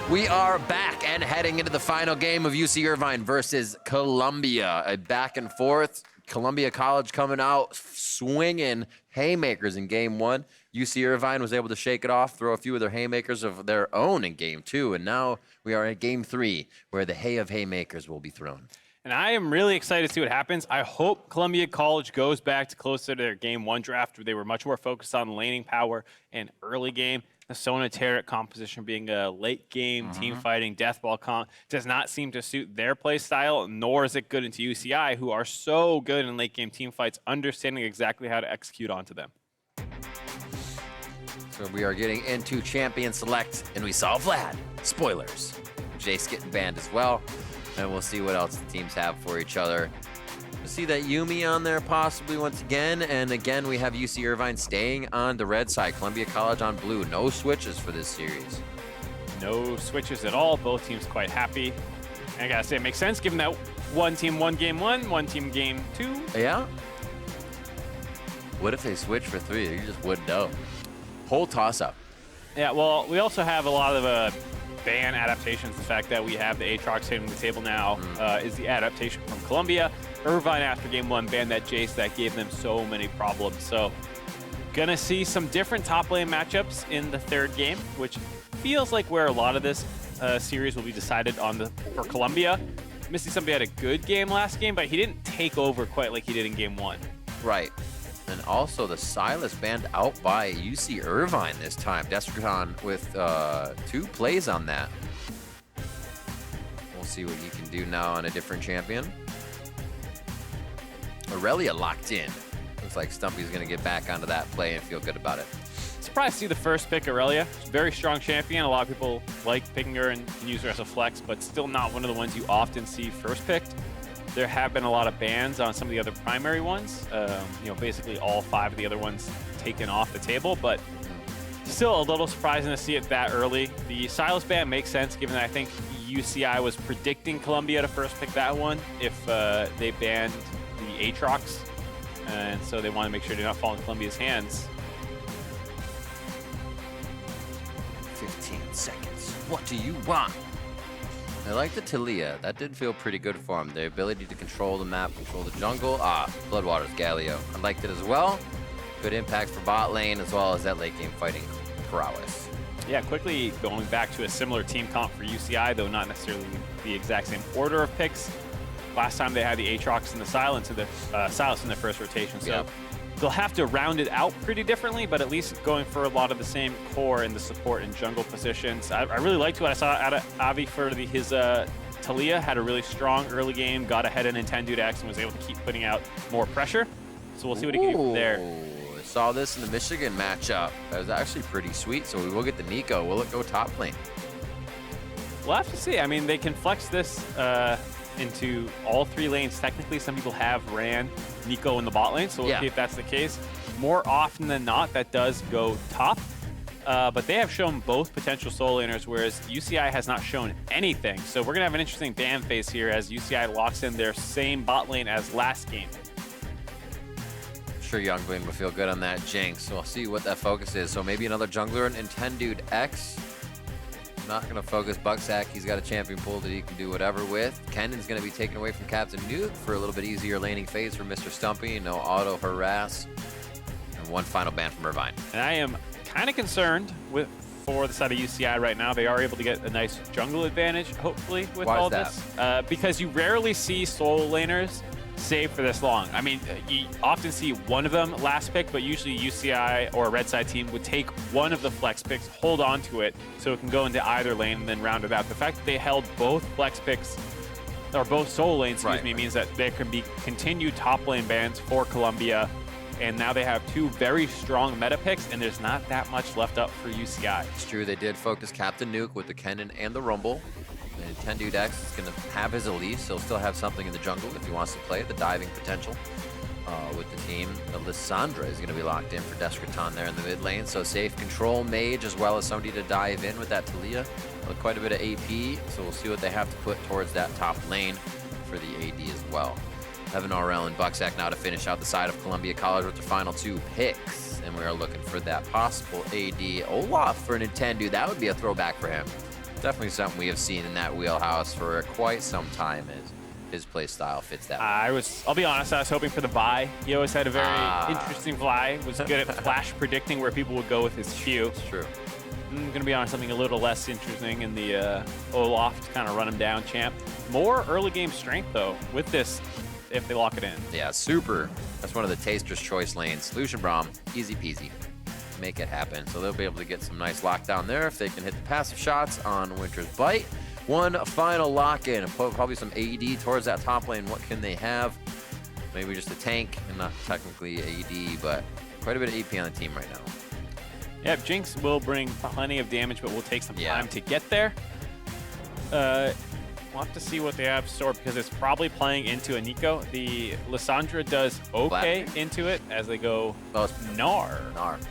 We are back and heading into the final game of UC Irvine versus Columbia. A back and forth. Columbia College coming out swinging haymakers in game one. UC Irvine was able to shake it off, throw a few of their haymakers of their own in game two. And now we are at game three, where the hay of haymakers will be thrown. And I am really excited to see what happens. I hope Columbia College goes back to closer to their game one draft, where they were much more focused on laning power and early game. The Sona Tarrant composition being a late game, team fighting, death ball comp does not seem to suit their play style, nor is it good into UCI, who are so good in late game team fights, understanding exactly how to execute onto them. So we are getting into champion select, and we saw Vlad. Spoilers. Jace getting banned as well. And we'll see what else the teams have for each other. We'll see that Yumi on there possibly once again. And again, we have UC Irvine staying on the red side. Columbia College on blue. No switches for this series. No switches at all. Both teams quite happy. And I gotta say, it makes sense given that one team won game one team game two. Yeah? What if they switch for three? You just wouldn't know. Whole toss-up. Yeah, well, we also have a lot of ban adaptations. The fact that we have the Aatrox hitting the table now is the adaptation from Columbia. Irvine, after game one, banned that Jace that gave them so many problems. So gonna see some different top lane matchups in the third game, which feels like where a lot of this series will be decided on for Columbia. Misty Somebody had a good game last game, but he didn't take over quite like he did in game one. Right. And also the Silas banned out by UC Irvine this time. Descriton with 2 plays on that. We'll see what he can do now on a different champion. Aurelia locked in. Looks like Stumpy's going to get back onto that play and feel good about it. Surprised to see the first pick Aurelia. Very strong champion. A lot of people like picking her and use her as a flex, but still not one of the ones you often see first picked. There have been a lot of bans on some of the other primary ones. Basically all 5 of the other ones taken off the table, but still a little surprising to see it that early. The Silas ban makes sense given that I think UCI was predicting Columbia to first pick that one if they banned the Aatrox, and so they want to make sure they do not fall in Columbia's hands. 15 seconds. What do you want? I like the Talia. That did feel pretty good for him. The ability to control the map, control the jungle. Bloodwater's Galio. I liked it as well. Good impact for bot lane as well as that late game fighting prowess. Yeah, quickly going back to a similar team comp for UCI, though not necessarily the exact same order of picks. Last time they had the Aatrox and the Silas in the first rotation, so they'll have to round it out pretty differently, but at least going for a lot of the same core in the support and jungle positions. I really liked what I saw out of Avi for his Talia. Had a really strong early game, got ahead of Nintendo X and was able to keep putting out more pressure. So we'll see what he can do from there. I saw this in the Michigan matchup. That was actually pretty sweet, so we will get the Nico. Will it go top lane? We'll have to see. I mean, they can flex this into all 3 lanes. Technically, some people have ran Nico in the bot lane, so we'll see if that's the case. More often than not, that does go top. But they have shown both potential solo laners, whereas UCI has not shown anything. So we're going to have an interesting ban phase here as UCI locks in their same bot lane as last game. I'm sure Youngblood will feel good on that Jinx. So we'll see what that focus is. So maybe another jungler and Nintendo X. Not going to focus Bucksack. He's got a champion pool that he can do whatever with. Kendon's going to be taken away from Captain Nuke for a little bit easier laning phase for Mr. Stumpy. No auto harass. And one final ban from Irvine. And I am kind of concerned for the side of UCI right now. They are able to get a nice jungle advantage, hopefully, with all this. Because you rarely see solo laners save for this long. I mean, you often see one of them last pick, but usually UCI or a red side team would take one of the flex picks, hold on to it, so it can go into either lane and then round it out. The fact that they held both flex picks, or both solo lanes, means that there can be continued top lane bans for Columbia, and now they have 2 very strong meta picks, and there's not that much left up for UCI. It's true, they did focus Captain Nuke with the Kennen and the Rumble. And Nintendo X is going to have his Elise. He'll still have something in the jungle if he wants to play it, the diving potential with the team. Lissandra is going to be locked in for Descriton there in the mid lane. So safe control mage as well as somebody to dive in with that Talia. Quite a bit of AP, so we'll see what they have to put towards that top lane for the AD as well. Evan RL and Bucksack now to finish out the side of Columbia College with their final 2 picks. And we are looking for that possible AD Olaf for Nintendo. That would be a throwback for him. Definitely something we have seen in that wheelhouse for quite some time. His play style fits that. I'll be honest, I was hoping for the Vi. He always had a very interesting Vi. Was good at flash predicting where people would go with his Q. It's true. I'm gonna be honest, something a little less interesting in the Olaf to kind of run him down champ. More early game strength though with this if they lock it in. Yeah, super. That's one of the Taster's Choice lanes. Lucian Braum, easy peasy. Make it happen. So they'll be able to get some nice lockdown there if they can hit the passive shots on Winter's Bite. One final lock-in, probably some AD towards that top lane. What can they have? Maybe just a tank, and not technically AD, but quite a bit of AP on the team right now. Yep, Jinx will bring plenty of damage, but will take some time to get there. We'll have to see what they have stored because it's probably playing into a Nico. The Lissandra does okay into it as they go Gnar.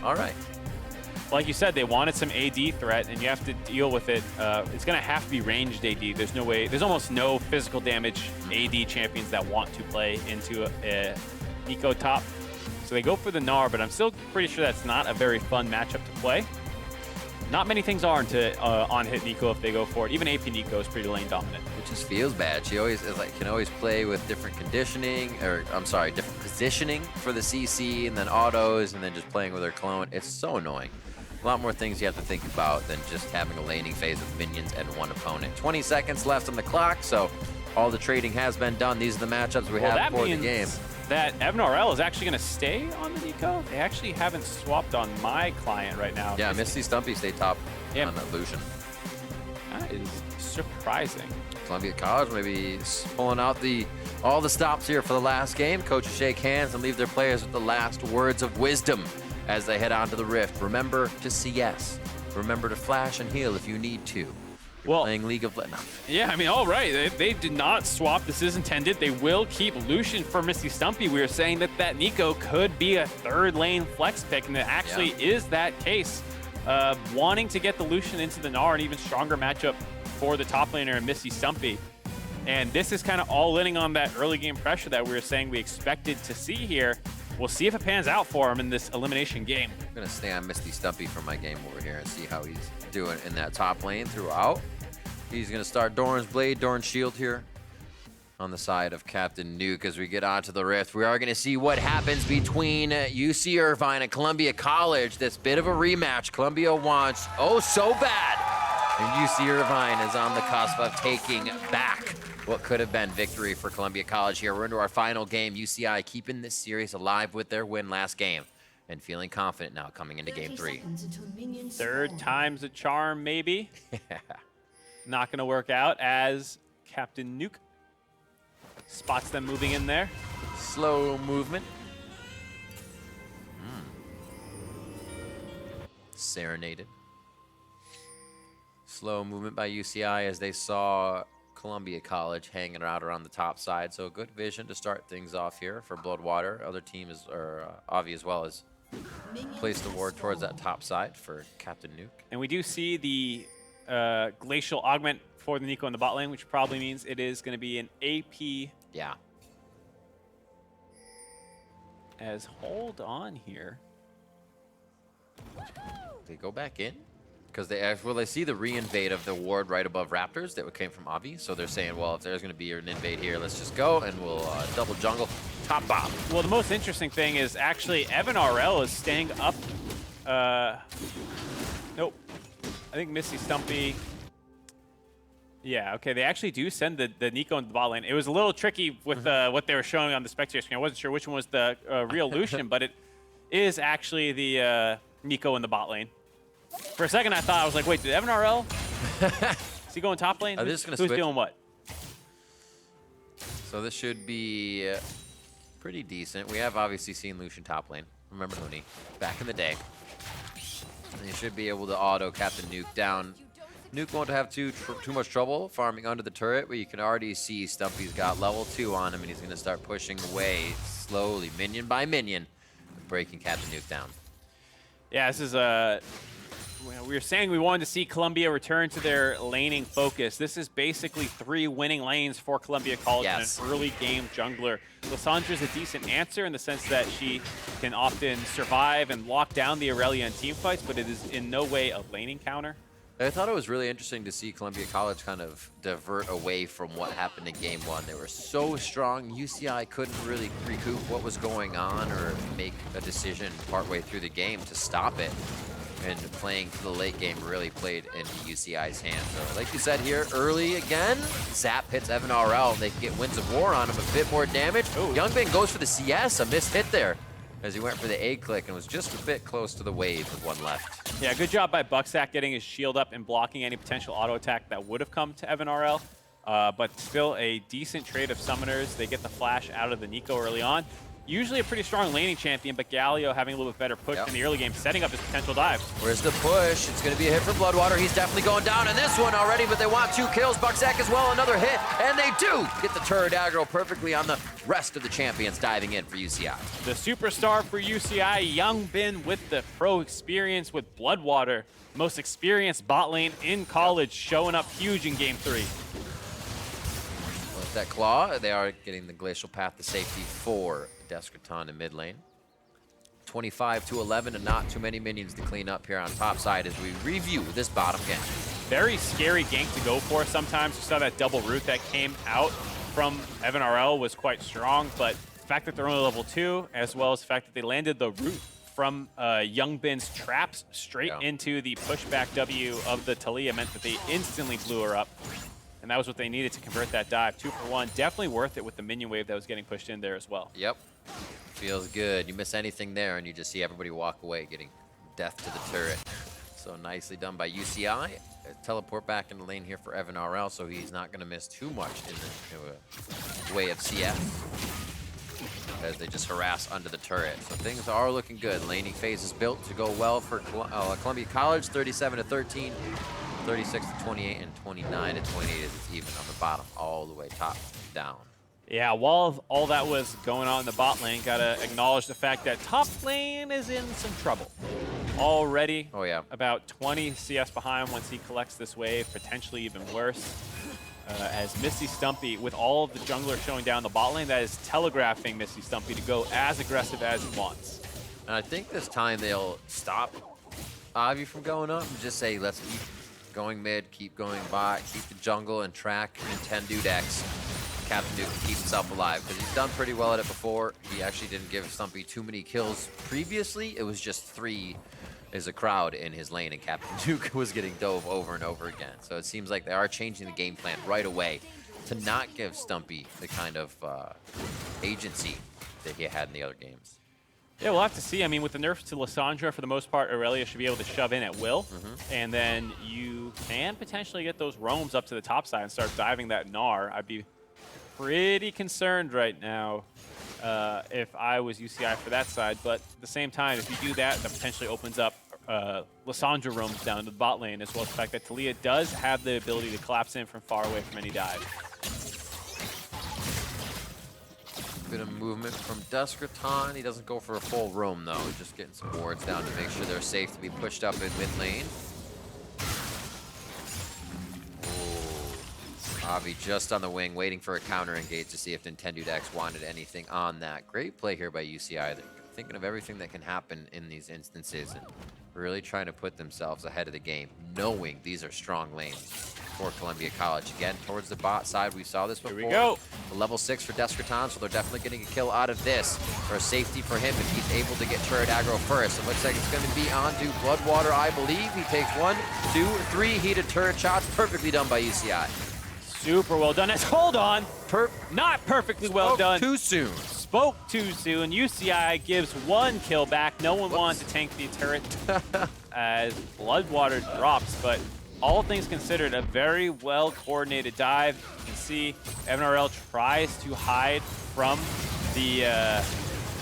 All right. Like you said, they wanted some AD threat, and you have to deal with it. It's going to have to be ranged AD. There's no way. There's almost no physical damage AD champions that want to play into a Nico top. So they go for the Gnar, but I'm still pretty sure that's not a very fun matchup to play. Not many things are into on-hit Nico if they go for it. Even AP Nico is pretty lane dominant. It just feels bad. She always can always play with different conditioning, or I'm sorry, different positioning for the CC, and then autos, and then just playing with her clone. It's so annoying. A lot more things you have to think about than just having a laning phase of minions and one opponent. 20 seconds left on the clock, so all the trading has been done. These are the matchups we have for the game. That Evnarel is actually going to stay on the Nico. They actually haven't swapped on my client right now. Yeah, Misty Stumpy stay top on that Lucian. That is surprising. Columbia College maybe pulling out all the stops here for the last game. Coaches shake hands and leave their players with the last words of wisdom as they head on to the Rift. Remember to CS. Remember to flash and heal if you need to. Well, playing League of Legends. Yeah, I mean, all right. They did not swap. This is intended. They will keep Lucian for Misty Stumpy. We were saying that Nico could be a third lane flex pick, and it actually is that case. Wanting to get the Lucian into the Gnar, an even stronger matchup for the top laner and Misty Stumpy. And this is kind of all in on that early game pressure that we were saying we expected to see here. We'll see if it pans out for him in this elimination game. I'm going to stay on Misty Stumpy for my game over here and see how he's doing in that top lane throughout. He's going to start Doran's Blade, Doran's Shield here on the side of Captain Nuke as we get onto the Rift. We are going to see what happens between UC Irvine and Columbia College. This bit of a rematch Columbia wants so bad. And UC Irvine is on the cusp of taking back what could have been victory for Columbia College here. We're into our final game. UCI keeping this series alive with their win last game and feeling confident now coming into game 3. Third time's a charm, maybe. Not going to work out as Captain Nuke spots them moving in there. Slow movement. Serenaded. Slow movement by UCI as they saw Columbia College hanging out around the top side. So good vision to start things off here for Bloodwater. Other teams are Avi as well as placed the ward towards that top side for Captain Nuke. And we do see the glacial augment for the Nico in the bot lane, which probably means it is going to be an AP. Yeah. As hold on here. They go back in because they see the re-invade of the ward right above Raptors that came from Avi. So they're saying, well, if there's going to be an invade here, let's just go and we'll double jungle top bomb. Well, the most interesting thing is actually Evan RL is staying up. Nope. I think Misty Stumpy. Yeah, okay. They actually do send the Nico into the bot lane. It was a little tricky with what they were showing on the spectator screen. I wasn't sure which one was the real Lucian, but it is actually the Nico in the bot lane. For a second, I thought, I was like, wait, did Evan RL? Is he going top lane? Who's doing what? So this should be pretty decent. We have obviously seen Lucian top lane. Remember Looney back in the day. And you should be able to auto Captain Nuke down. Nuke won't have too much trouble farming under the turret, but you can already see Stumpy's got level 2 on him, and he's going to start pushing away slowly, minion by minion, breaking Captain Nuke down. Yeah, this is we were saying we wanted to see Columbia return to their laning focus. This is basically 3 winning lanes for Columbia College and an early game jungler. Lissandra's a decent answer in the sense that she can often survive and lock down the Aurelia in team fights, but it is in no way a laning counter. I thought it was really interesting to see Columbia College kind of divert away from what happened in game one. They were so strong, UCI couldn't really recoup what was going on or make a decision partway through the game to stop it. And playing to the late game really played into UCI's hands. So like you said here, early again, Zap hits Evan RL, and they can get Winds of War on him, a bit more damage. Ooh. Youngbin goes for the CS, a missed hit there, as he went for the A click and was just a bit close to the wave with one left. Yeah, good job by Bucksack getting his shield up and blocking any potential auto attack that would have come to Evan RL. But still a decent trade of summoners. They get the flash out of the Nico early on. Usually a pretty strong laning champion, but Galio having a little bit better push in the early game, setting up his potential dive. Where's the push? It's going to be a hit from Bloodwater. He's definitely going down in this one already, but they want 2 kills. Bucksack as well, another hit, and they do get the turret aggro perfectly on the rest of the champions diving in for UCI. The superstar for UCI, Youngbin with the pro experience with Bloodwater, most experienced bot lane in college, showing up huge in game 3. With that claw, they are getting the glacial path to safety for Descraton in mid lane. 25-11, and not too many minions to clean up here on top side as we review this bottom game. Very scary gank to go for sometimes. You saw that double root that came out from Evan RL was quite strong, but the fact that they're only level 2, as well as the fact that they landed the root from Youngbin's traps straight into the pushback W of the Talia meant that they instantly blew her up. And that was what they needed to convert that dive. 2 for 1. Definitely worth it with the minion wave that was getting pushed in there as well. Yep. Feels good. You miss anything there and you just see everybody walk away getting death to the turret. So nicely done by UCI. Teleport back in the lane here for Evan RL, so he's not going to miss too much in the way of CF as they just harass under the turret. So things are looking good. Laning phase is built to go well for Columbia College. 37-13. 36-28 and 29-28 is even on the bottom, all the way top down. Yeah, while all that was going on in the bot lane, gotta acknowledge the fact that top lane is in some trouble already. Oh yeah, about 20 CS behind once he collects this wave, potentially even worse. As Misty Stumpy, with all of the junglers showing down the bot lane, that is telegraphing Misty Stumpy to go as aggressive as he wants. And I think this time they'll stop Avi from going up and just say, let's keep going mid, keep going bot, keep the jungle and track and 10 dude X. Captain Duke can keep himself alive because he's done pretty well at it before. He actually didn't give Stumpy too many kills previously. It was just 3 as a crowd in his lane, and Captain Duke was getting dove over and over again. So it seems like they are changing the game plan right away to not give Stumpy the kind of agency that he had in the other games. Yeah, we'll have to see. I mean, with the nerfs to Lissandra, for the most part, Aurelia should be able to shove in at will. And then you can potentially get those roams up to the top side and start diving that Gnar. I'd be pretty concerned right now if I was UCI for that side. But at the same time, if you do that, that potentially opens up Lissandra roams down to the bot lane, as well as the fact that Talia does have the ability to collapse in from far away from any dive. Bit of movement from Descraton. He doesn't go for a full roam though, just getting some wards down to make sure they're safe to be pushed up in mid lane. Avi just on the wing, waiting for a counter engage to see if Nintendo X wanted anything on that. Great play here by UCI. They're thinking of everything that can happen in these instances and really trying to put themselves ahead of the game, knowing these are strong lanes for Columbia College. Again, towards the bot side, we saw this before. Here we go. The level 6 for Descraton, so they're definitely getting a kill out of this for safety for him if he's able to get turret aggro first. It looks like it's going to be on to Bloodwater, I believe. He takes 1, 2, 3 heated turret shots. Perfectly done by UCI. Super well done. Hold on. Not perfectly well done. Too soon. Spoke too soon. UCI gives 1 kill back. No one wanted to tank the turret as Bloodwater drops, but all things considered, a very well-coordinated dive. You can see Evan RL tries to hide from the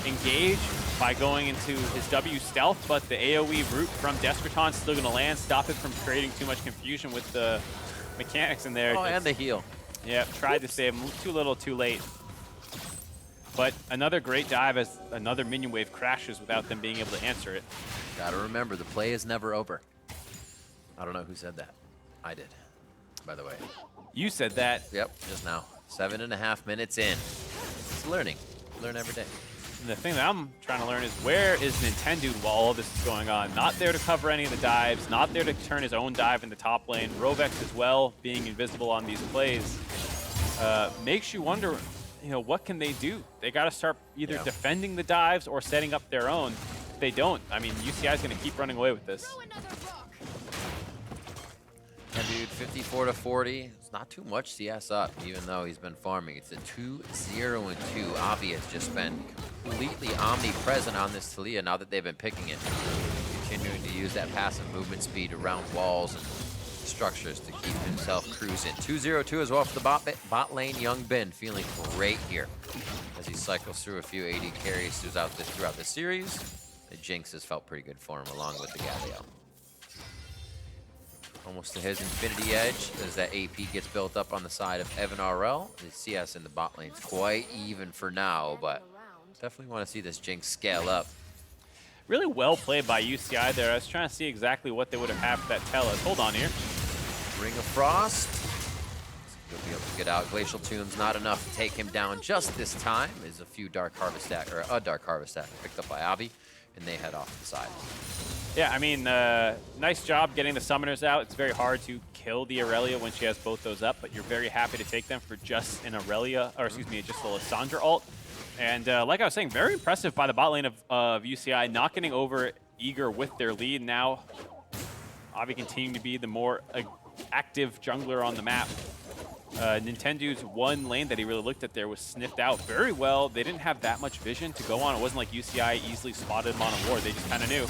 engage by going into his W stealth, but the AoE route from Descraton still going to land, stop it from creating too much confusion with the mechanics in there. Oh, and the heal. Yeah, tried to save him. Too little, too late. But another great dive as another minion wave crashes without them being able to answer it. Gotta remember, the play is never over. I don't know who said that. I did, by the way. You said that. Yep, just now. 7.5 minutes in. It's learning. Learn every day. And the thing that I'm trying to learn is where is Nintendo while all this is going on? Not there to cover any of the dives, not there to turn his own dive in the top lane. Rovex as well, being invisible on these plays, makes you wonder, what can they do? They got to start either defending the dives or setting up their own. If they don't, I mean, UCI is going to keep running away with this. Yeah, dude, 54 to 40. It's not too much CS up, even though he's been farming. It's a 2-0-2. Avi has just been completely omnipresent on this Talia now that they've been picking it. Continuing to use that passive movement speed around walls and structures to keep himself cruising. 2-0-2 as well for the bot lane. Young Ben feeling great here as he cycles through a few AD carries throughout this series. The Jinx has felt pretty good for him along with the Galio. Almost to his infinity edge as that AP gets built up on the side of Evan RL. The CS in the bot lane's quite even for now, but definitely want to see this Jinx scale up. Really well played by UCI there. I was trying to see exactly what they would have had for that Tellus. Hold on here. Ring of Frost. He'll be able to get out. Glacial Tomb's not enough to take him down just this time. Is a Dark Harvest stack picked up by Avi, and they head off the side. Yeah, I mean, nice job getting the summoners out. It's very hard to kill the Aurelia when she has both those up, but you're very happy to take them for just an Aurelia, or excuse me, just a Lissandra ult. And like I was saying, very impressive by the bot lane of UCI, not getting over Eager with their lead. Now, Avi continuing to be the more active jungler on the map. Nintendo's one lane that he really looked at there was sniffed out very well. They didn't have that much vision to go on. It wasn't like UCI easily spotted him on a ward. They just kind of knew.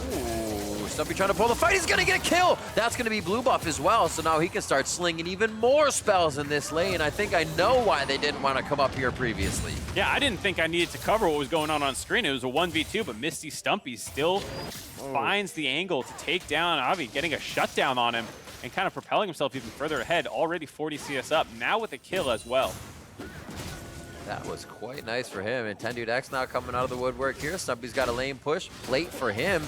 Ooh, Stumpy trying to pull the fight. He's going to get a kill. That's going to be blue buff as well. So now he can start slinging even more spells in this lane. I think I know why they didn't want to come up here previously. Yeah, I didn't think I needed to cover what was going on screen. It was a 1v2, but Misty Stumpy still finds the angle to take down Avi, getting a shutdown on him and kind of propelling himself even further ahead. Already 40 CS up, now with a kill as well. That was quite nice for him. And 10dudex now coming out of the woodwork here. Stumpy's got a lane push. Late for him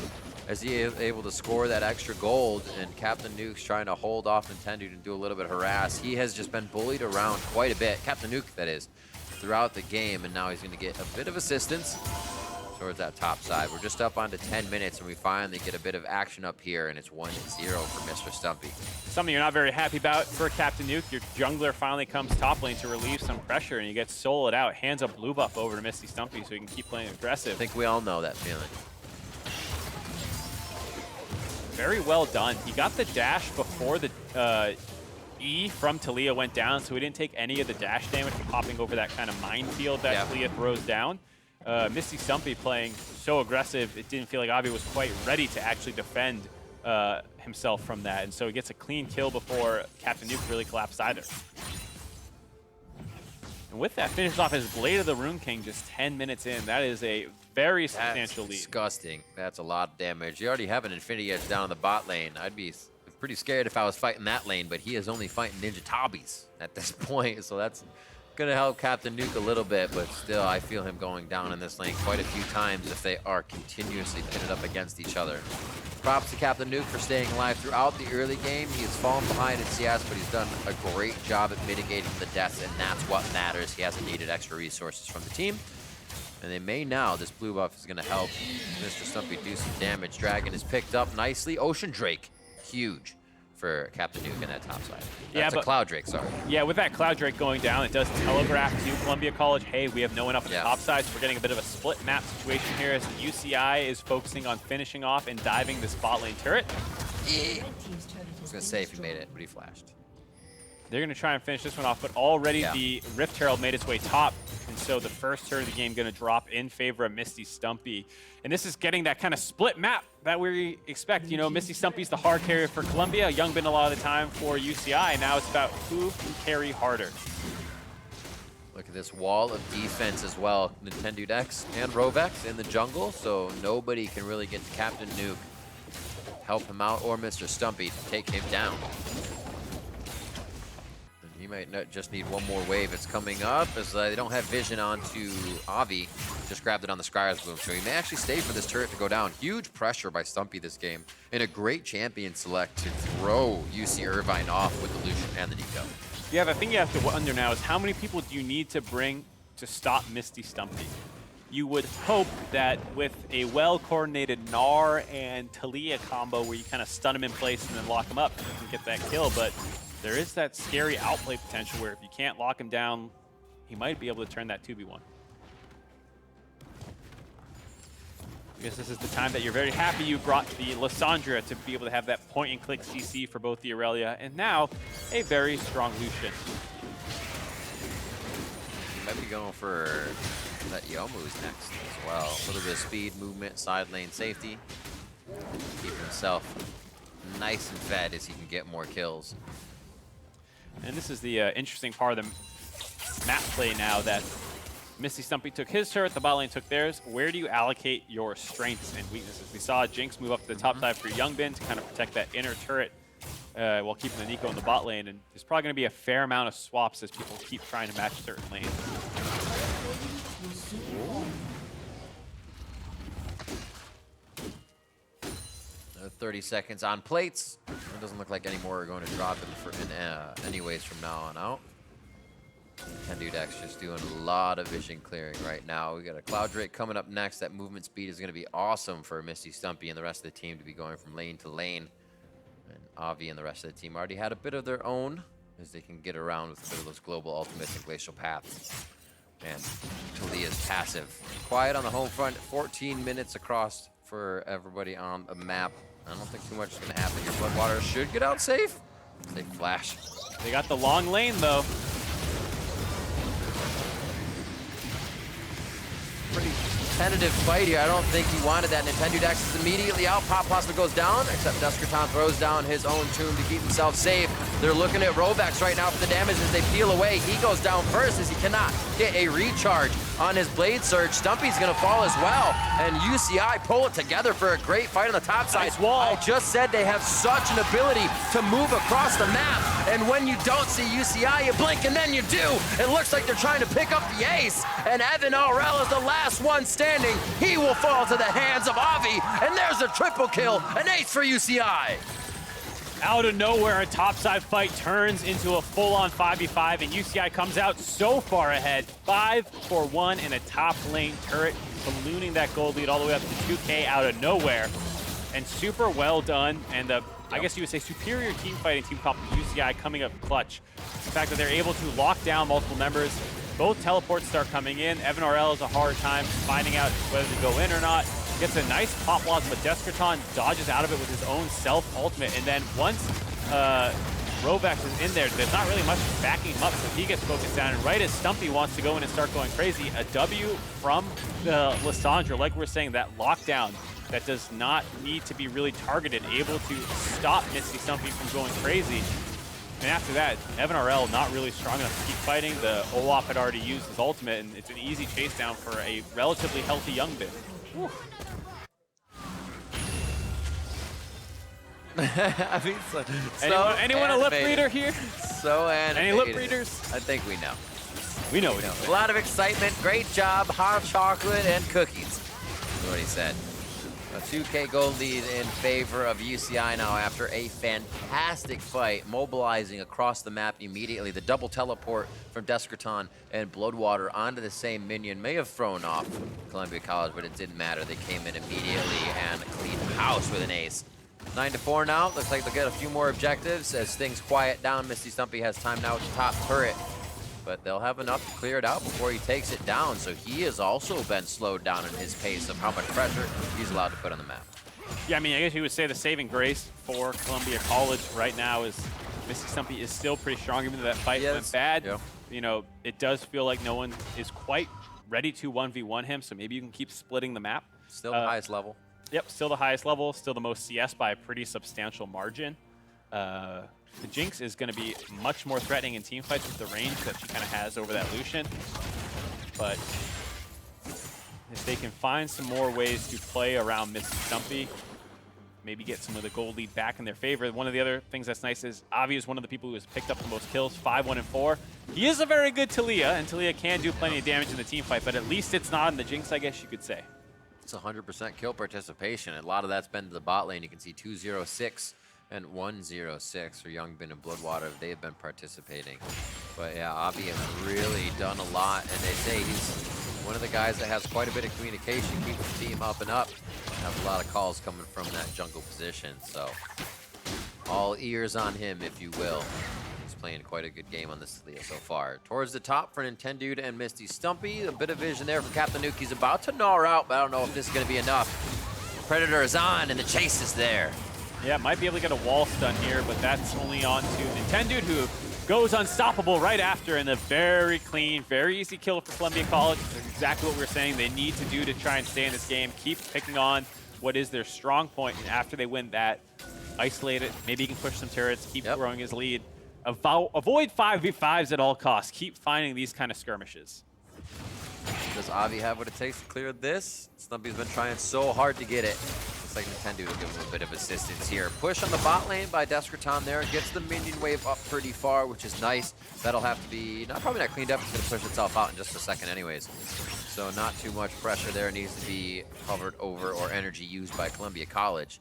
as he is able to score that extra gold. And Captain Nuke's trying to hold off Nintendude and do a little bit of harass. He has just been bullied around quite a bit. Captain Nuke, that is, throughout the game. And now he's going to get a bit of assistance towards that top side. We're just up onto 10 minutes, and we finally get a bit of action up here, and it's 1-0 for Mr. Stumpy. Something you're not very happy about for Captain Nuke. Your jungler finally comes top lane to relieve some pressure, and you get soloed out. Hands up blue buff over to Misty Stumpy so he can keep playing aggressive. I think we all know that feeling. Very well done. He got the dash before the E from Talia went down, so he didn't take any of the dash damage from popping over that kind of minefield that Talia throws down. Misty Stumpy playing so aggressive, it didn't feel like Avi was quite ready to actually defend himself from that. And so he gets a clean kill before Captain Nuke really collapsed either. And with that, finishes off his Blade of the Rune King just 10 minutes in. That is a very substantial lead. Disgusting. That's a lot of damage. You already have an Infinity Edge down in the bot lane. I'd be pretty scared if I was fighting that lane, but he is only fighting Ninja Tabis at this point, so that's gonna help Captain Nuke a little bit, but still I feel him going down in this lane quite a few times if they are continuously pitted up against each other. Props to Captain Nuke for staying alive throughout the early game. He has fallen behind in CS, but he's done a great job at mitigating the deaths, and that's what matters. He hasn't needed extra resources from the team. And they may now. This blue buff is gonna help Mr. Stumpy do some damage. Dragon is picked up nicely. Ocean Drake, huge for Captain Nuke in that top side. That's a Cloud Drake, sorry. Yeah, with that Cloud Drake going down, it does telegraph to Columbia College, hey, we have no one up at the top side, so we're getting a bit of a split map situation here as UCI is focusing on finishing off and diving this bot lane turret. I was gonna say if he made it, but he flashed. They're gonna try and finish this one off, but already the Rift Herald made its way top, and so the first turret of the game gonna drop in favor of Misty Stumpy. And this is getting that kind of split map that we expect. You know, Misty Stumpy's the hard carrier for Columbia, Young Bin a lot of the time for UCI, and now it's about who can carry harder. Look at this wall of defense as well. Nintendudex and Rovex in the jungle, so nobody can really get to Captain Nuke, help him out, or Mr. Stumpy to take him down. He might not just need one more wave. It's coming up as they don't have vision onto Avi. Just grabbed it on the Scryer's Bloom, so he may actually stay for this turret to go down. Huge pressure by Stumpy this game, and a great champion select to throw UC Irvine off with the Lucian and the Nico. Yeah, the thing you have to wonder now is how many people do you need to bring to stop Misty Stumpy? you would hope that with a well-coordinated Gnar and Talia combo where you kind of stun him in place and then lock him up, you can get that kill. But there is that scary outplay potential where if you can't lock him down, he might be able to turn that 2v1. I guess this is the time that you're very happy you brought the Lissandra to be able to have that point-and-click CC for both the Aurelia and now a very strong Lucian. Might be going for that Youmu's next as well. A little bit of speed, movement, side lane safety. Keep himself nice and fed as he can get more kills. And this is the interesting part of the map play now that Misty Stumpy took his turret, the bot lane took theirs. Where do you allocate your strengths and weaknesses? We saw Jinx move up to the top side for Youngbin to kind of protect that inner turret while keeping the Nico in the bot lane. And there's probably going to be a fair amount of swaps as people keep trying to match certain lanes. Another 30 seconds on plates. It doesn't look like any more are going to drop in anyways from now on out. Kendudex just doing a lot of vision clearing right now. We got a Cloud Drake coming up next. That movement speed is going to be awesome for Misty Stumpy and the rest of the team to be going from lane to lane. And Avi and the rest of the team already had a bit of their own as they can get around with a bit of those global ultimates and glacial paths. And Talia's passive. Quiet on the home front. 14 minutes across for everybody on the map. I don't think too much is going to happen here. Bloodwater should get out safe. They flash. They got the long lane though. Pretty tentative fight here. I don't think he wanted that. Nintendudex is immediately out. Pop possibly goes down, except Deskerton throws down his own tomb to keep himself safe. They're looking at Rovex right now for the damage as they peel away. He goes down first as he cannot get a recharge on his Blade Surge. Stumpy's going to fall as well, and UCI pull it together for a great fight on the top side. Nice wall. I just said they have such an ability to move across the map, and when you don't see UCI, you blink and then you do. It looks like they're trying to pick up the ace, and Evan Aurel is the last one standing. He will fall to the hands of Avi, and there's a triple kill, an ace for UCI. Out of nowhere, a topside fight turns into a full-on 5v5, and UCI comes out so far ahead. 5-for-1 in a top lane turret, ballooning that gold lead all the way up to 2K out of nowhere. And super well done, and I guess you would say superior team fighting team comp from UCI coming up clutch. The fact that they're able to lock down multiple members, both teleports start coming in. Evan RL has a hard time finding out whether to go in or not. Gets a nice pop loss, but Deskerton dodges out of it with his own self-ultimate. And then once Rovex is in there, there's not really much backing him up, so he gets focused down. And right as Stumpy wants to go in and start going crazy, a W from the Lissandra, like we're saying, that lockdown that does not need to be really targeted, able to stop Misty Stumpy from going crazy. And after that, Evan RL not really strong enough to keep fighting. The Olaf had already used his ultimate, and it's an easy chase down for a relatively healthy Youngbin. I mean, anyone a lip reader here? So animated. Any lip readers? I think we know. We know. A lot of excitement. Great job. Hot chocolate and cookies. That's what he said. A 2K gold lead in favor of UCI now after a fantastic fight, mobilizing across the map immediately. The double teleport from Deskerton and Bloodwater onto the same minion may have thrown off Columbia College, but it didn't matter. They came in immediately and cleaned house with an ace. 9-4 now. Looks like they'll get a few more objectives as things quiet down. Misty Stumpy has time now at the top turret, but they'll have enough to clear it out before he takes it down. So he has also been slowed down in his pace of how much pressure he's allowed to put on the map. Yeah, I mean, I guess you would say the saving grace for Columbia College right now is Misty Stumpy is still pretty strong, even though that fight went bad. Yeah. You know, it does feel like no one is quite ready to 1v1 him, so maybe you can keep splitting the map. Still the highest level. Yep, still the highest level, still the most CS by a pretty substantial margin. The Jinx is going to be much more threatening in team fights with the range that she kind of has over that Lucian. But if they can find some more ways to play around Misty Stumpy, maybe get some of the gold lead back in their favor. One of the other things that's nice is Avi is one of the people who has picked up the most kills, 5-1-4. He is a very good Talia, and Talia can do plenty of damage in the team fight, but at least it's not in the Jinx, I guess you could say. It's 100% kill participation. A lot of that's been to the bot lane. You can see 206 and 106 for Youngbin and Bloodwater. They've been participating. But yeah, Avi has really done a lot, and they say he's one of the guys that has quite a bit of communication, keeps the team up and up. Have a lot of calls coming from that jungle position, so all ears on him, if you will. He's playing quite a good game on this Leah so far. Towards the top for Nintendude and Misty Stumpy. A bit of vision there for Captain Nuke. He's about to gnaw out, but I don't know if this is going to be enough. Predator is on, and the chase is there. Yeah, might be able to get a wall stun here, but that's only on to Nintendude, who goes unstoppable right after, and a very clean, very easy kill for Columbia College. That's exactly what we were saying they need to do to try and stay in this game. Keep picking on what is their strong point, and after they win that, isolate it. Maybe he can push some turrets, keep growing his lead. Avoid 5v5s at all costs. Keep finding these kind of skirmishes. Does Avi have what it takes to clear this? Stumpy's been trying so hard to get it. Looks like Nintendude will give him a bit of assistance here. Push on the bot lane by Deskraton there. Gets the minion wave up pretty far, which is nice. That'll have to be, probably not cleaned up. It's going to push itself out in just a second anyways. So not too much pressure there. Needs to be covered over or energy used by Columbia College.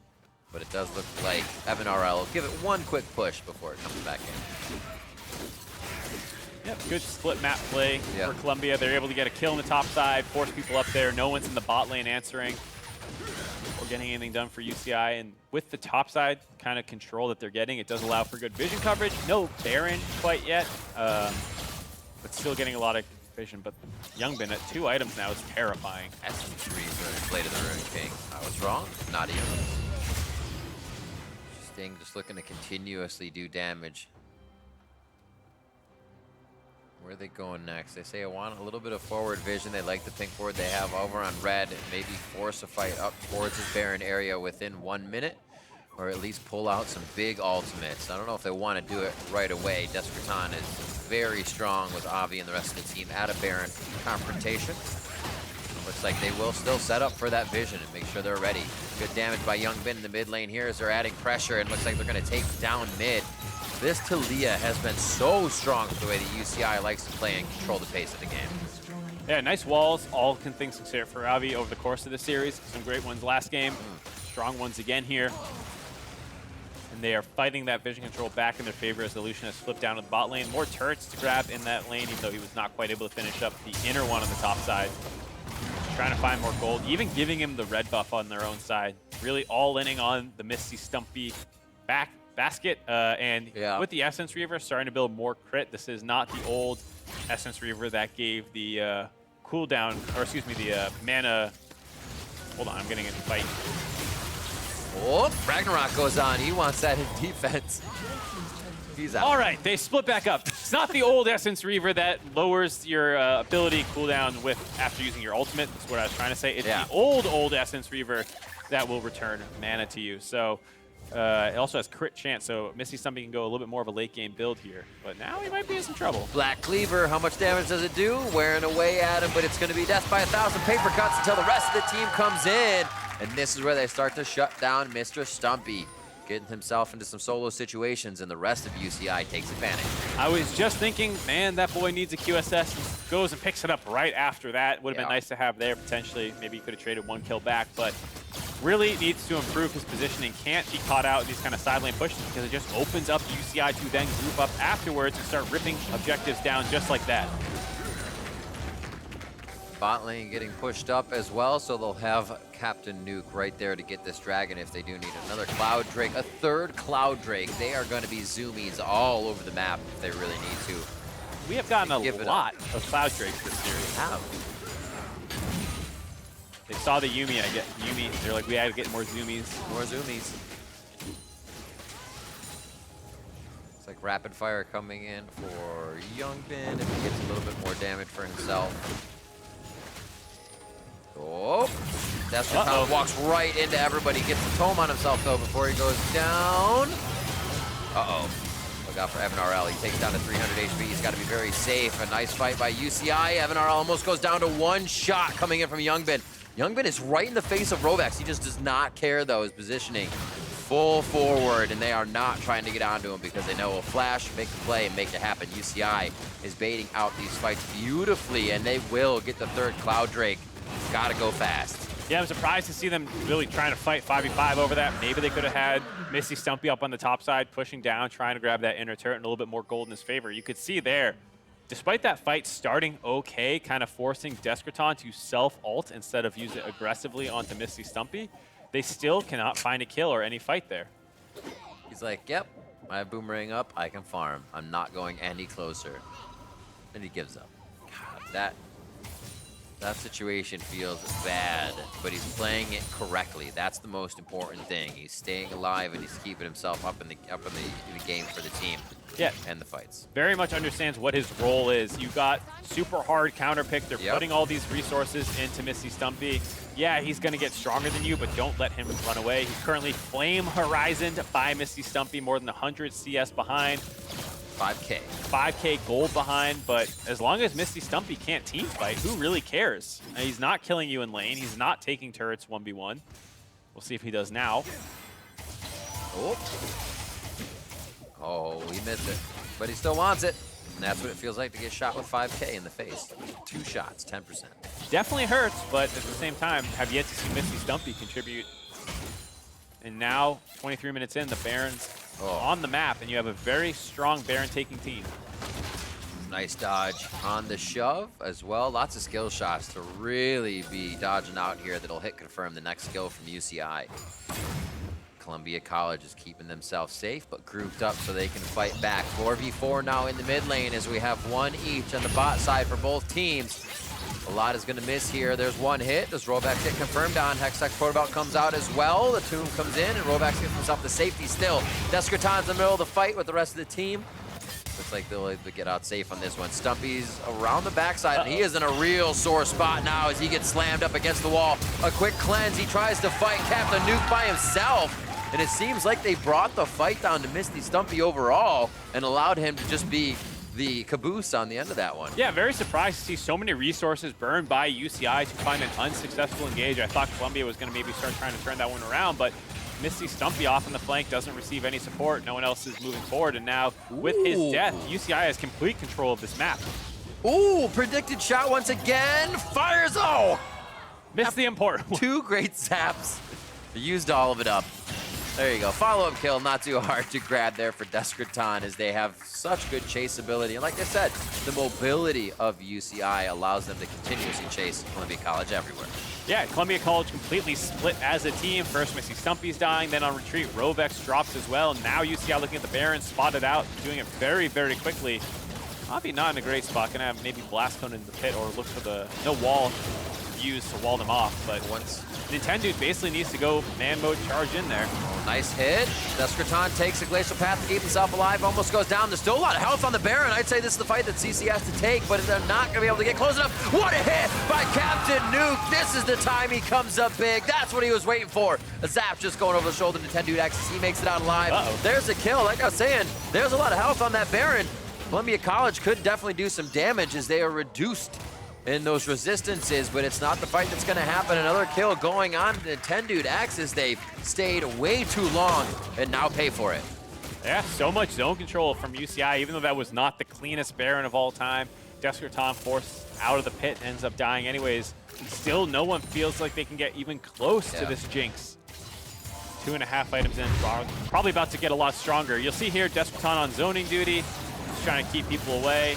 But it does look like Evan RL will give it one quick push before it comes back in. Yep, good split map play for Columbia. They're able to get a kill on the top side, force people up there. No one's in the bot lane answering or getting anything done for UCI. And with the top side kind of control that they're getting, it does allow for good vision coverage. No Baron quite yet, but still getting a lot of vision. But Youngbin at 2 items now is terrifying. Essence Reaver, Blade of the Ruined King. I was wrong. Not even. Sting just looking to continuously do damage. Where are they going next? They say I want a little bit of forward vision. They like the pink board they have over on red. Maybe force a fight up towards this Baron area within 1 minute, or at least pull out some big ultimates. I don't know if they want to do it right away. Deskraton is very strong with Avi and the rest of the team at a Baron confrontation. Looks like they will still set up for that vision and make sure they're ready. Good damage by Youngbin in the mid lane here as they're adding pressure, and looks like they're going to take down mid. This Talia has been so strong for the way the UCI likes to play and control the pace of the game. Yeah, nice walls. All things considered for Avi over the course of the series. Some great ones last game. Strong ones again here. And they are fighting that vision control back in their favor as the Lucian has flipped down to the bot lane. More turrets to grab in that lane, even though he was not quite able to finish up the inner one on the top side. Trying to find more gold, even giving him the red buff on their own side. Really all-inning on the Misty Stumpy basket, and with the Essence Reaver starting to build more crit. This is not the old Essence Reaver that gave the cooldown, or excuse me, the mana. Hold on, I'm getting a fight. Oh, Ragnarok goes on. He wants that in defense. He's out. All right, they split back up. It's not the old Essence Reaver that lowers your ability cooldown with after using your ultimate. That's what I was trying to say. It's the old Essence Reaver that will return mana to you. So it also has crit chance, so Misty Stumpy can go a little bit more of a late game build here. But now he might be in some trouble. Black Cleaver, how much damage does it do? Wearing away at him, but it's going to be death by 1,000 paper cuts until the rest of the team comes in. And this is where they start to shut down Mr. Stumpy, getting himself into some solo situations, and the rest of UCI takes advantage. I was just thinking, man, that boy needs a QSS, and goes and picks it up right after that. Would have been nice to have there, potentially. Maybe he could have traded 1 kill back, but really needs to improve his positioning. Can't be caught out in these kind of side lane pushes because it just opens up UCI to then group up afterwards and start ripping objectives down just like that. Bot lane getting pushed up as well, so they'll have Captain Nuke right there to get this dragon if they do need another Cloud Drake, a 3rd Cloud Drake. They are going to be zoomies all over the map if they really need to. We have gotten a lot of Cloud Drakes this series. They saw the Yuumi, they're like, we had to get more zoomies. More zoomies. It's like rapid fire coming in for Youngbin if he gets a little bit more damage for himself. Oh, Deskraton walks right into everybody, gets the tome on himself though before he goes down. Look out for Evan RL. He takes down to 300 HP. He's got to be very safe. A nice fight by UCI. Evan RL almost goes down to 1 shot coming in from Youngbin. Youngbin is right in the face of Rovex. He just does not care though, his positioning. Full forward, and they are not trying to get onto him because they know he'll flash, make the play, and make it happen. UCI is baiting out these fights beautifully, and they will get the 3rd Cloud Drake. Gotta go fast. Yeah, I'm surprised to see them really trying to fight 5v5 over that. Maybe they could have had Misty Stumpy up on the top side, pushing down, trying to grab that inner turret and a little bit more gold in his favor. You could see there, despite that fight starting okay, kind of forcing Descraton to self-ult instead of use it aggressively onto Misty Stumpy, they still cannot find a kill or any fight there. He's like, yep, I have Boomerang up, I can farm. I'm not going any closer. And he gives up. God, that situation feels bad, but he's playing it correctly. That's the most important thing. He's staying alive and he's keeping himself up in the game for the team. Yeah, and the fights. Very much understands what his role is. You got super hard counter pick. They're putting all these resources into Misty Stumpy. Yeah, he's going to get stronger than you, but don't let him run away. He's currently Flame Horizoned by Misty Stumpy, more than 100 CS behind. 5K. 5K gold behind, but as long as Misty Stumpy can't team fight, who really cares? He's not killing you in lane. He's not taking turrets 1v1. We'll see if he does now. Oh, he missed it, but he still wants it. And that's what it feels like to get shot with 5K in the face. 2 shots, 10%. Definitely hurts, but at the same time, have yet to see Misty Stumpy contribute. And now, 23 minutes in, the Baron's on the map, and you have a very strong Baron-taking team. Nice dodge on the shove as well. Lots of skill shots to really be dodging out here that'll hit confirm the next skill from UCI. Columbia College is keeping themselves safe, but grouped up so they can fight back. 4v4 now in the mid lane as we have one each on the bot side for both teams. A lot is going to miss here. There's one hit. Does Rollback get confirmed on? Hextech Protobelt comes out as well. The Tomb comes in, and Rollback gets himself the safety still. Descraton's in the middle of the fight with the rest of the team. Looks like they'll get out safe on this one. Stumpy's around the backside, and he is in a real sore spot now as he gets slammed up against the wall. A quick cleanse. He tries to fight Captain Nuke by himself, and it seems like they brought the fight down to Misty Stumpy overall and allowed him to just be the caboose on the end of that one. Yeah, very surprised to see so many resources burned by UCI to find an unsuccessful engage. I thought Columbia was going to maybe start trying to turn that one around, but Misty Stumpy off on the flank doesn't receive any support. No one else is moving forward, and now with his death, UCI has complete control of this map. Ooh, predicted shot once again. Fires, Missed the important one. 2 great zaps. Used all of it up. There you go. Follow-up kill, not too hard to grab there for Descraton as they have such good chase ability. And like I said, the mobility of UCI allows them to continuously chase Columbia College everywhere. Yeah, Columbia College completely split as a team. First, Misty Stumpy's dying, then on retreat, Rovex drops as well. Now UCI looking at the Baron, spotted out, doing it very, very quickly. Avi not in a great spot, gonna have maybe Blast Cone in the pit or look for the no wall used to wall them off, but once Nintendo basically needs to go man mode charge in there. Oh, nice hit. Descraton takes a glacial path to keep himself alive, almost goes down. There's still a lot of health on the Baron. I'd say this is the fight that CC has to take, but they're not going to be able to get close enough. What a hit by Captain Nuke. This is the time he comes up big. That's what he was waiting for. A zap just going over the shoulder to 10-Dude-X. He makes it out alive. There's a kill. Like I was saying, there's a lot of health on that Baron. Columbia College could definitely do some damage as they are reduced in those resistances, but it's not the fight that's going to happen. Another kill going on to 10-Dude-X as they've stayed way too long and now pay for it. Yeah, so much zone control from UCI, even though that was not the cleanest Baron of all time. Descraton forced out of the pit, ends up dying anyways. Still, no one feels like they can get even close to this Jinx. 2.5 items in, probably about to get a lot stronger. You'll see here Descraton on zoning duty, just trying to keep people away.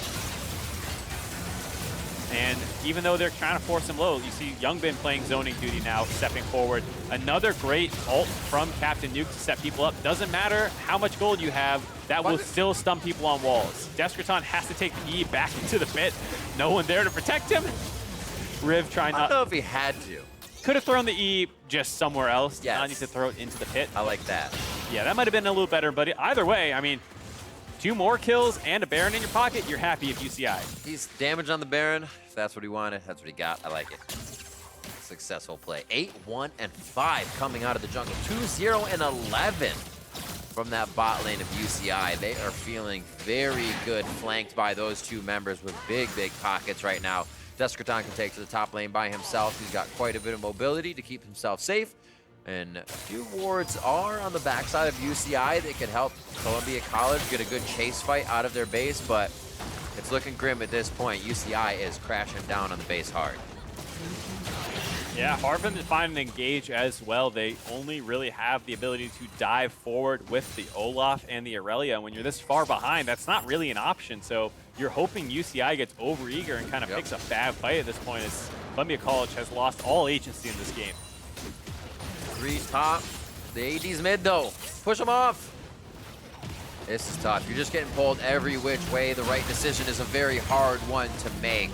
And even though they're trying to force him low, you see Youngbin playing zoning duty now, stepping forward. Another great ult from Captain Nuke to set people up. Doesn't matter how much gold you have, that will still stun people on walls. Descraton has to take the E back into the pit. No one there to protect him. Riv trying not. I don't know if he had to. Could have thrown the E just somewhere else. Yes. Now need to throw it into the pit. I like that. Yeah, that might have been a little better, but either way, I mean, 2 more kills and a Baron in your pocket, you're happy if UCI. He's damage on the Baron. If that's what he wanted, that's what he got. I like it. Successful play. 8-1-5 coming out of the jungle. 2-0-11 from that bot lane of UCI. They are feeling very good, flanked by those 2 members with big, big pockets right now. Descraton can take to the top lane by himself. He's got quite a bit of mobility to keep himself safe. And a few wards are on the backside of UCI that could help Columbia College get a good chase fight out of their base, but it's looking grim at this point. UCI is crashing down on the base hard. Yeah, hard for them to find and engage as well. They only really have the ability to dive forward with the Olaf and the Aurelia. When you're this far behind, that's not really an option. So you're hoping UCI gets overeager and kind of picks a bad fight at this point, as Columbia College has lost all agency in this game. 3 top. The AD's mid, though. Push them off. This is tough. You're just getting pulled every which way. The right decision is a very hard one to make.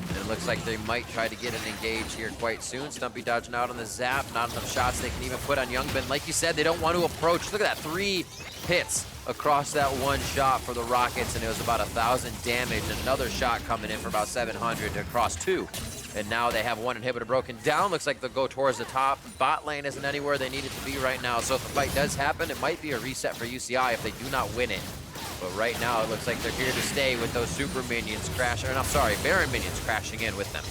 And it looks like they might try to get an engage here quite soon. Stumpy dodging out on the zap. Not enough shots they can even put on Youngbin. Like you said, they don't want to approach. Look at that, 3 hits across that one shot for the Rockets, and it was about 1,000 damage. Another shot coming in for about 700 across 2. And now they have 1 inhibitor broken down. Looks like they'll go towards the top. Bot lane isn't anywhere they need it to be right now. So if the fight does happen, it might be a reset for UCI if they do not win it. But right now, it looks like they're here to stay with those super minions crashing, or I'm sorry, Baron minions crashing in with them.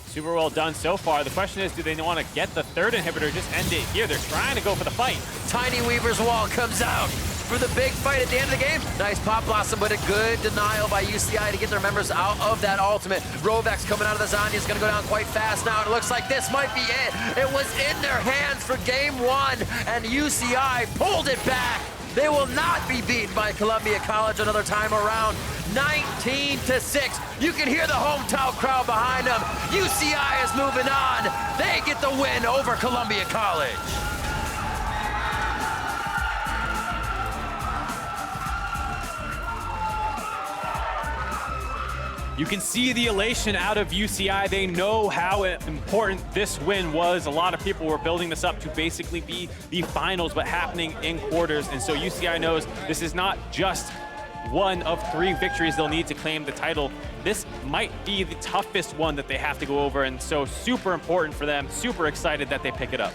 Super well done so far. The question is, do they want to get the 3rd inhibitor, just end it here? They're trying to go for the fight. Tiny Weaver's wall comes out for the big fight at the end of the game. Nice Pop Blossom, but a good denial by UCI to get their members out of that ultimate. Rovex coming out of the Zanya is going to go down quite fast now, and it looks like this might be it. It was in their hands for game 1, and UCI pulled it back. They will not be beaten by Columbia College another time around. 19-6. You can hear the hometown crowd behind them. UCI is moving on. They get the win over Columbia College. You can see the elation out of UCI. They know how important this win was. A lot of people were building this up to basically be the finals, but happening in quarters. And so UCI knows this is not just one of 3 victories they'll need to claim the title. This might be the toughest one that they have to go over. And so super important for them. Super excited that they pick it up.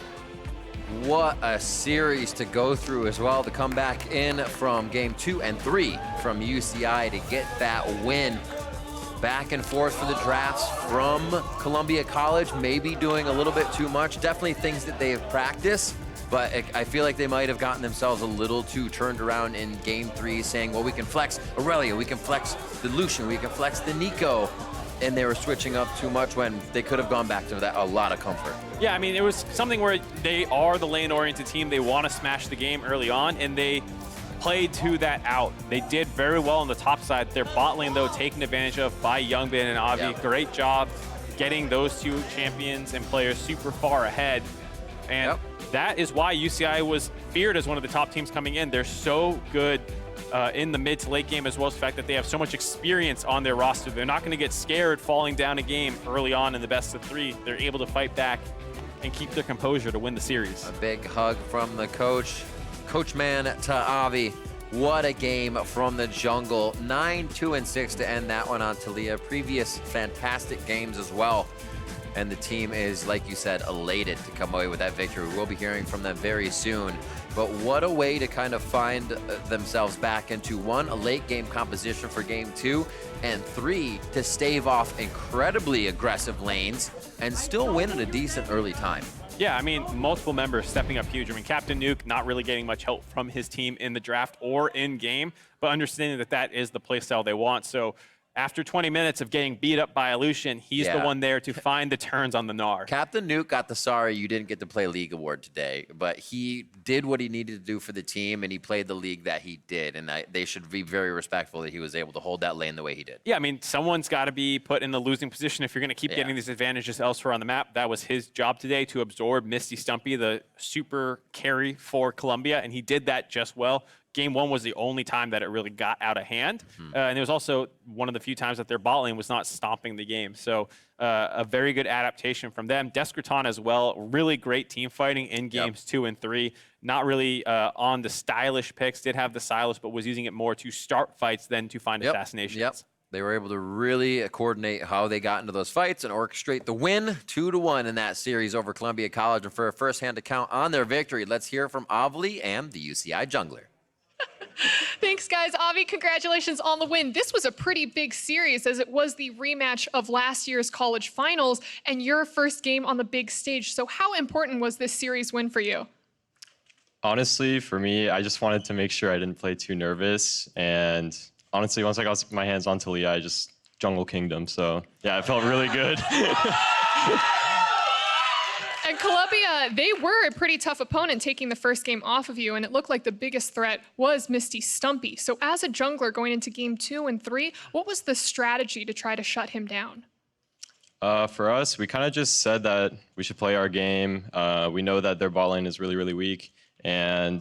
What a series to go through as well, to come back in from game 2 and 3 from UCI to get that win. Back and forth for the drafts from Columbia College, maybe doing a little bit too much. Definitely things that they have practiced, but I feel like they might have gotten themselves a little too turned around in game 3, saying, well, we can flex Aurelia, we can flex the Lucian, we can flex the Nico, and they were switching up too much when they could have gone back to that a lot of comfort. Yeah, I mean, it was something where they are the lane-oriented team. They want to smash the game early on, and they played to that out. They did very well on the top side. Their bot lane, though, taken advantage of by Youngbin and Avi. Yep. Great job getting those 2 champions and players super far ahead. And that is why UCI was feared as one of the top teams coming in. They're so good in the mid to late game, as well as the fact that they have so much experience on their roster. They're not going to get scared falling down a game early on in the best of 3. They're able to fight back and keep their composure to win the series. A big hug from the coach. Coachman to Avi. What a game from the jungle. 9-2-6 to end that one on Talia. Previous fantastic games as well. And the team is, like you said, elated to come away with that victory. We'll be hearing from them very soon. But what a way to kind of find themselves back into 1, a late game composition for game 2, and 3, to stave off incredibly aggressive lanes and still win at a decent early time. Yeah, I mean, multiple members stepping up huge. I mean, Captain Nuke not really getting much help from his team in the draft or in game, but understanding that that is the playstyle they want. So after 20 minutes of getting beat up by Lucian, he's the one there to find the turns on the Gnar. Captain Nuke got the sorry you didn't get to play League award today, but he did what he needed to do for the team, and he played the league that he did, and they should be very respectful that he was able to hold that lane the way he did. Yeah, I mean, someone's got to be put in the losing position if you're going to keep getting these advantages elsewhere on the map. That was his job today, to absorb Misty Stumpy, the super carry for Columbia, and he did that just well. Game 1 was the only time that it really got out of hand. And it was also one of the few times that their bot lane was not stomping the game. So a very good adaptation from them. Descraton as well, really great team fighting in games 2 and 3. Not really on the stylish picks, did have the Silas, but was using it more to start fights than to find assassinations. They were able to really coordinate how they got into those fights and orchestrate the win 2-1 in that series over Columbia College. And for a first-hand account on their victory, let's hear from Avli and the UCI jungler. Thanks, guys. Avi, congratulations on the win. This was a pretty big series, as it was the rematch of last year's college finals and your first game on the big stage. So how important was this series win for you? Honestly, for me, I just wanted to make sure I didn't play too nervous. And honestly, once I got my hands on Talia, I just jungle kingdom. So yeah, it felt really good. they were a pretty tough opponent taking the first game off of you, and it looked like the biggest threat was Misty Stumpy. So as a jungler going into game 2 and 3, what was the strategy to try to shut him down? For us, we kind of just said that we should play our game. We know that their bot lane is really, really weak, and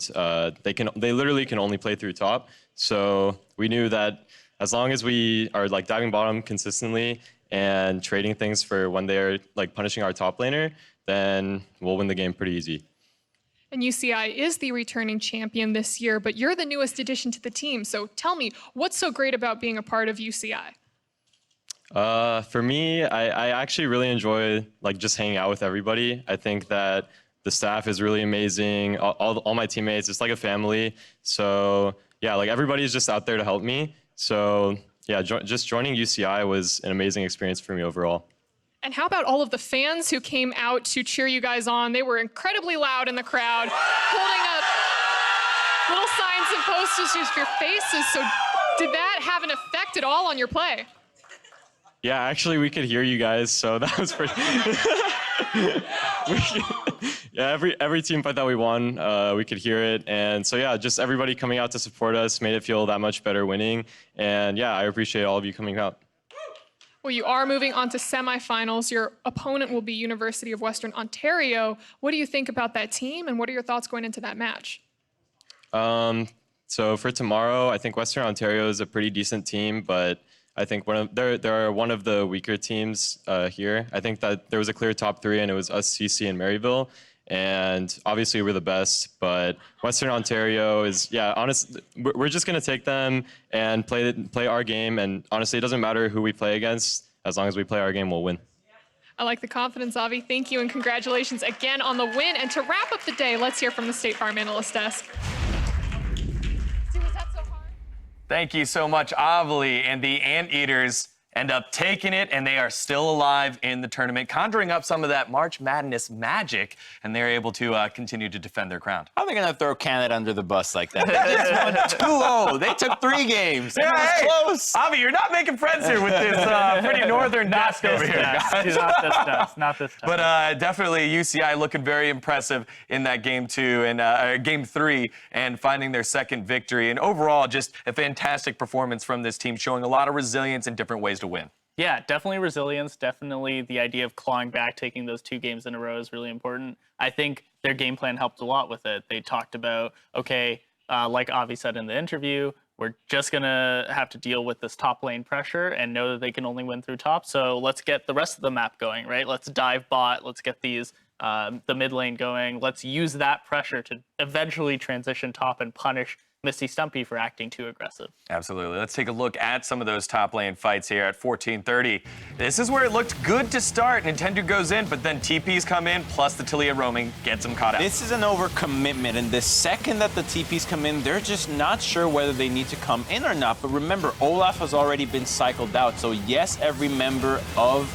they literally can only play through top. So we knew that as long as we are like diving bottom consistently and trading things for when they're like punishing our top laner, then we'll win the game pretty easy. And UCI is the returning champion this year, but you're the newest addition to the team. So tell me, what's so great about being a part of UCI? For me, I actually really enjoy like just hanging out with everybody. I think that the staff is really amazing. All my teammates, it's like a family. So yeah, like everybody's just out there to help me. So yeah, just joining UCI was an amazing experience for me overall. And how about all of the fans who came out to cheer you guys on? They were incredibly loud in the crowd, holding up little signs and posters with your faces. So did that have an effect at all on your play? Yeah, actually, we could hear you guys, so that was pretty. Yeah, every team fight that we won, we could hear it, and so yeah, just everybody coming out to support us made it feel that much better winning, and yeah, I appreciate all of you coming out. Well, you are moving on to semifinals. Your opponent will be University of Western Ontario. What do you think about that team, and what are your thoughts going into that match? So for tomorrow, I think Western Ontario is a pretty decent team, but I think they're one of the weaker teams here. I think that there was a clear top 3, and it was us, CC, and Maryville. And obviously we're the best, but Western Ontario is, yeah, honestly, we're just gonna take them and play our game. And honestly, it doesn't matter who we play against. As long as we play our game, we'll win. I like the confidence, Avi. Thank you, and congratulations again on the win. And to wrap up the day, let's hear from the State Farm Analyst Desk. Thank you so much, Avali. And the Anteaters end up taking it, and they are still alive in the tournament, conjuring up some of that March Madness magic, and they're able to continue to defend their crown. How are they going to throw Canada under the bus like that? That is 1-2-0. They took 3 games. Yeah, It was close. Avi, you're not making friends here with this pretty northern desk over here, guys. Not this time. But definitely UCI looking very impressive in that game 2 and game 3 and finding their second victory. And overall, just a fantastic performance from this team, showing a lot of resilience and different ways to win. Yeah, definitely resilience. Definitely the idea of clawing back, taking those 2 games in a row is really important. I think their game plan helped a lot with it. They talked about, okay, like Avi said in the interview, we're just going to have to deal with this top lane pressure and know that they can only win through top. So let's get the rest of the map going, right? Let's dive bot. Let's get these the mid lane going. Let's use that pressure to eventually transition top and punish Misty Stumpy for acting too aggressive. Absolutely. Let's take a look at some of those top lane fights here at 14:30. This is where it looked good to start. Nintendo goes in, but then TPs come in, plus the Taliyah roaming gets them caught out. This is an overcommitment, and the second that the TPs come in, they're just not sure whether they need to come in or not. But remember, Olaf has already been cycled out, so yes, every member of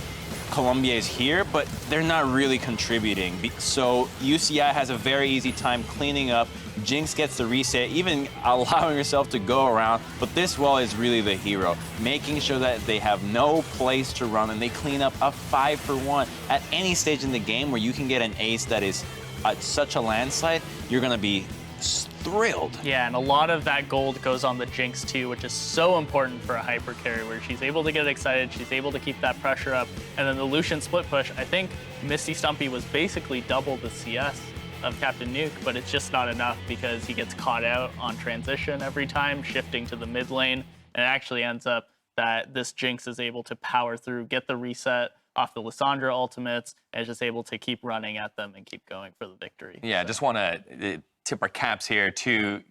Colombia is here, but they're not really contributing. So UCI has a very easy time cleaning up. Jinx gets the reset, even allowing herself to go around. But this wall is really the hero, making sure that they have no place to run, and they clean up a 5-for-1. At any stage in the game where you can get an ace that is at such a landslide, you're going to be thrilled. Yeah, and a lot of that gold goes on the Jinx too, which is so important for a hyper carry, where she's able to get excited, she's able to keep that pressure up, and then the Lucian split push. I think Misty Stumpy was basically double the CS of Captain Nuke, but it's just not enough because he gets caught out on transition every time, shifting to the mid lane, and it actually ends up that this Jinx is able to power through, get the reset off the Lissandra ultimates, and is just able to keep running at them and keep going for the victory. Yeah, so. Just want to tip our caps here to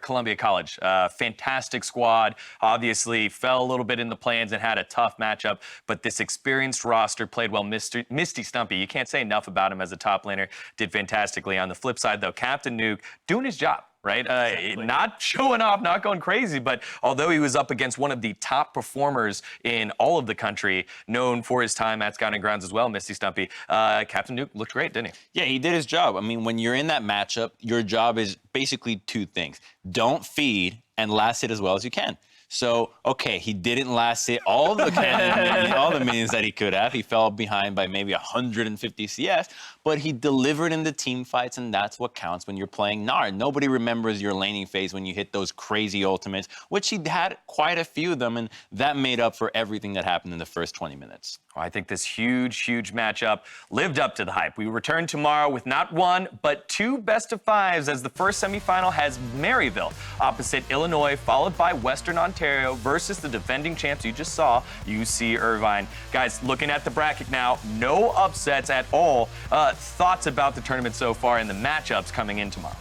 Columbia College. Fantastic squad. Obviously fell a little bit in the plans and had a tough matchup, but this experienced roster played well. Misty Stumpy, you can't say enough about him as a top laner, did fantastically. On the flip side, though, Captain Nuke doing his job. Right? Exactly. Not showing off, not going crazy, but although he was up against one of the top performers in all of the country, known for his time at Scouting Grounds as well, Misty Stumpy, Captain Nuke looked great, didn't he? Yeah, he did his job. I mean, when you're in that matchup, your job is basically 2 things. Don't feed and last hit as well as you can. So, okay, he didn't last hit all the all the minions that he could have. He fell behind by maybe 150 CS, but he delivered in the team fights, and that's what counts when you're playing Nard. Nobody remembers your laning phase when you hit those crazy ultimates, which he had quite a few of them, and that made up for everything that happened in the first 20 minutes. Well, I think this huge matchup lived up to the hype. We return tomorrow with not one, but 2 best-of-5s as the first semifinal has Maryville opposite Illinois, followed by Western Ontario versus the defending champs you just saw, UC Irvine. Guys, looking at the bracket now, no upsets at all. Thoughts about the tournament so far and the matchups coming in tomorrow?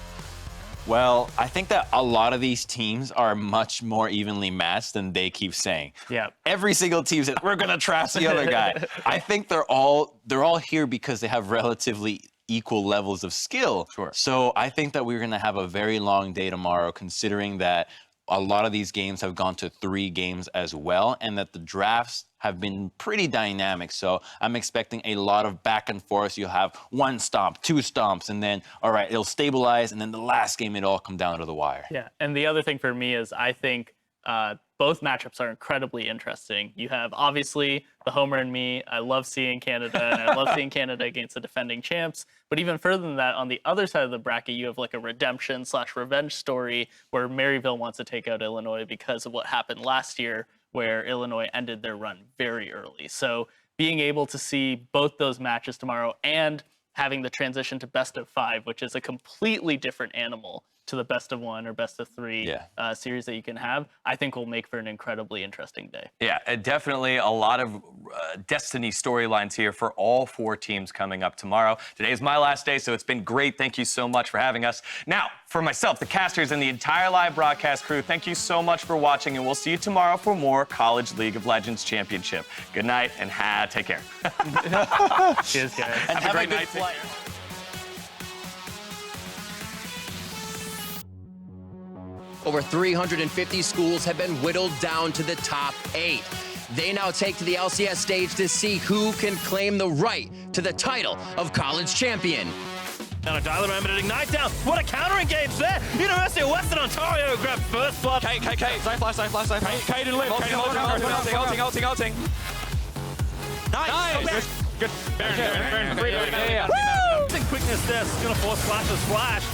Well, I think that a lot of these teams are much more evenly matched than they keep saying. Yeah. Every single team says, we're going to trash the other guy. I think they're all here because they have relatively equal levels of skill. Sure. So I think that we're going to have a very long day tomorrow, considering that a lot of these games have gone to 3 games as well, and that the drafts have been pretty dynamic. So I'm expecting a lot of back and forth. You'll have 1 stomp, 2 stomps, and then, all right, it'll stabilize, and then the last game, it'll all come down to the wire. Yeah, and the other thing for me is I think both matchups are incredibly interesting. You have, obviously, the Homer and me. I love seeing Canada, and I love seeing Canada against the defending champs. But even further than that, on the other side of the bracket, you have like a redemption/revenge story where Maryville wants to take out Illinois because of what happened last year, where Illinois ended their run very early. So being able to see both those matches tomorrow and having the transition to best-of-5, which is a completely different animal to the best-of-1 or best-of-3 series that you can have, I think will make for an incredibly interesting day. Yeah, definitely a lot of Destiny storylines here for all 4 teams coming up tomorrow. Today is my last day, so it's been great. Thank you so much for having us. Now, for myself, the casters, and the entire live broadcast crew, thank you so much for watching, and we'll see you tomorrow for more College League of Legends Championship. Good night, and take care. Cheers, guys. And have a good flight. Over 350 schools have been whittled down to the top 8. They now take to the LCS stage to see who can claim the right to the title of college champion. Now a dialer moment at Ignite down. What a counter engage there. University of Western Ontario grabbed first blood. Safe flash. Kate and live. Ulting. Nice. Good. Baron. Quickness there. It's going to force Splash.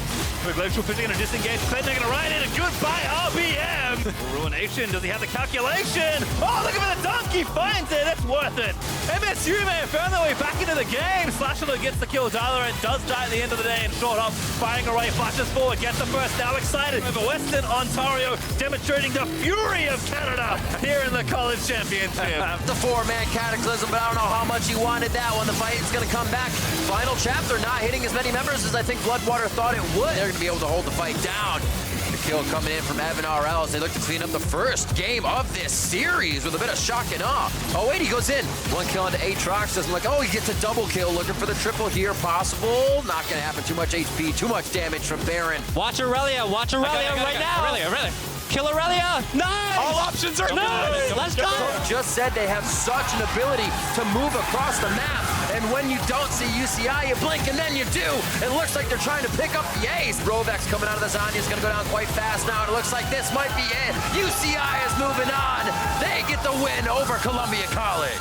Quick Glacial Fishing going to disengage. They're going to ride in. Goodbye, RBM. Ruination. Does he have the calculation? Oh, look at the dunk. He finds it. It's worth it. MSU may have found their way back into the game. Slasher gets the kill. Dialer and does die at the end of the day. And short up, firing away. Flashes forward. Gets the first. Now excited over Western Ontario, demonstrating the fury of Canada here in the college championship. The 4-man cataclysm, but I don't know how much he wanted that one. The fight is going to come back. Final chapter not hitting as many members as I think Bloodwater thought it would. They're going to be able to hold the fight down. The kill coming in from Evan RL as they look to clean up the first game of this series with a bit of shock and awe. Oh, wait, he goes in. 1 kill into Aatrox. Doesn't look, oh, he gets a double kill. Looking for the triple here. Possible. Not going to happen. Too much HP. Too much damage from Baron. Watch Aurelia right now. Aurelia. Kill Aurelia. Nice. All options are good. Let's go. Just said they have such an ability to move across the map. And when you don't see UCI, you blink and then you do. It looks like they're trying to pick up the ace. Rovex coming out of the Zanya is going to go down quite fast now. It looks like this might be it. UCI is moving on. They get the win over Columbia College.